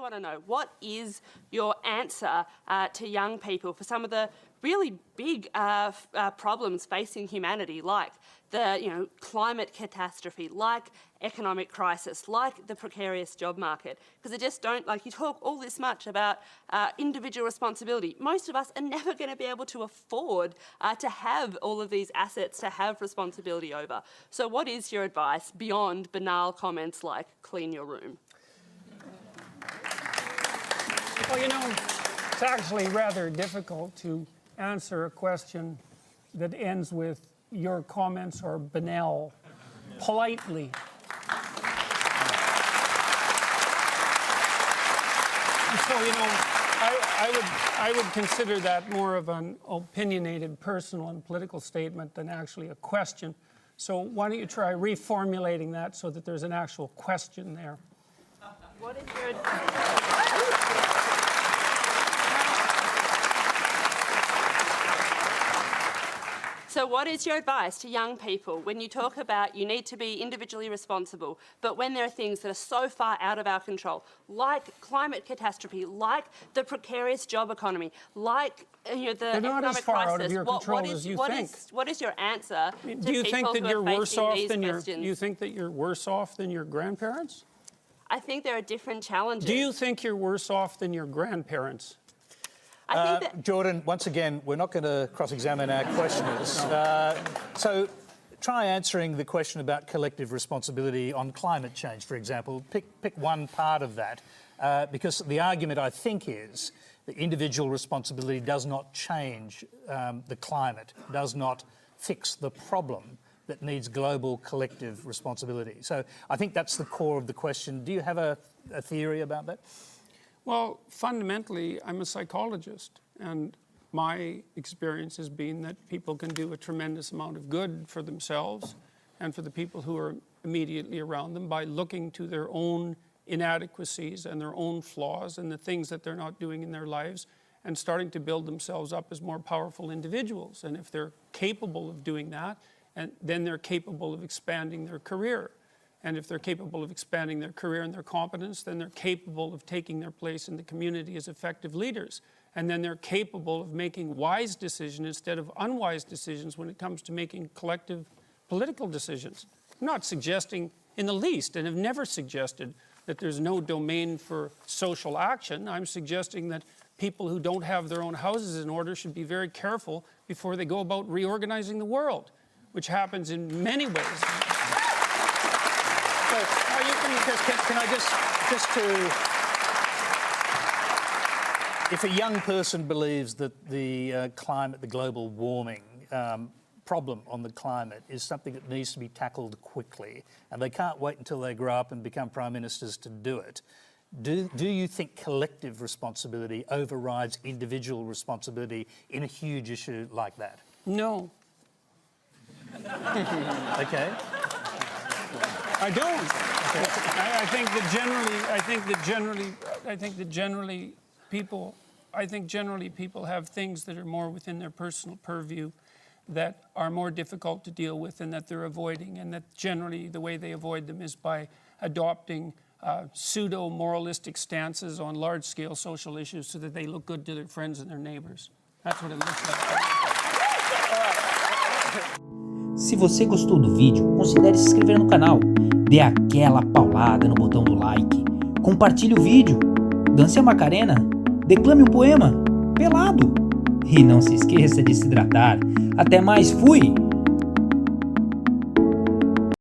want to know, what is your answer to young people for some of the really big problems facing humanity, like the climate catastrophe, like economic crisis, like the precarious job market? Because I just don't, you talk all this much about individual responsibility. Most of us are never going to be able to afford to have all of these assets to have responsibility over. So what is your advice beyond banal comments like clean your room? Well, it's actually rather difficult to answer a question that ends with your comments are banal, politely. So, I would consider that more of an opinionated personal and political statement than actually a question. So why don't you try reformulating that so that there's an actual question there? What is your... So what is your advice to young people when you talk about you need to be individually responsible, but when there are things that are so far out of our control, like climate catastrophe, like the precarious job economy, like the economic crisis? Out of your control as you think. What is your answer to Do you think that you're worse off than you think that you're worse off than your grandparents? I think there are different challenges. Do you think you're worse off than your grandparents? I think that... Jordan, once again, we're not going to cross-examine our questioners. So try answering the question about collective responsibility on climate change, for example. Pick one part of that, because the argument, I think, is that individual responsibility does not change the climate, does not fix the problem that needs global collective responsibility. So I think that's the core of the question. Do you have a theory about that? Well, fundamentally, I'm a psychologist, and my experience has been that people can do a tremendous amount of good for themselves and for the people who are immediately around them by looking to their own inadequacies and their own flaws and the things that they're not doing in their lives and starting to build themselves up as more powerful individuals. And if they're capable of doing that, then they're capable of expanding their career. And if they're capable of expanding their career and their competence, then they're capable of taking their place in the community as effective leaders. And then they're capable of making wise decisions instead of unwise decisions when it comes to making collective political decisions. I'm not suggesting in the least, and have never suggested, that there's no domain for social action. I'm suggesting that people who don't have their own houses in order should be very careful before they go about reorganizing the world, which happens in many ways. Can I just if a young person believes that the climate, the global warming problem on the climate is something that needs to be tackled quickly, and they can't wait until they grow up and become prime ministers to do it, do you think collective responsibility overrides individual responsibility in a huge issue like that? No. Okay. I don't. I think generally people have things that are more within their personal purview that are more difficult to deal with and that they're avoiding, and that generally the way they avoid them is by adopting pseudo-moralistic stances on large-scale social issues so that they look good to their friends and their neighbors. That's what it looks like. Se você gostou do vídeo, considere se inscrever no canal, dê aquela paulada no botão do like, compartilhe o vídeo, dance a Macarena, declame um poema, pelado. E não se esqueça de se hidratar. Até mais, fui!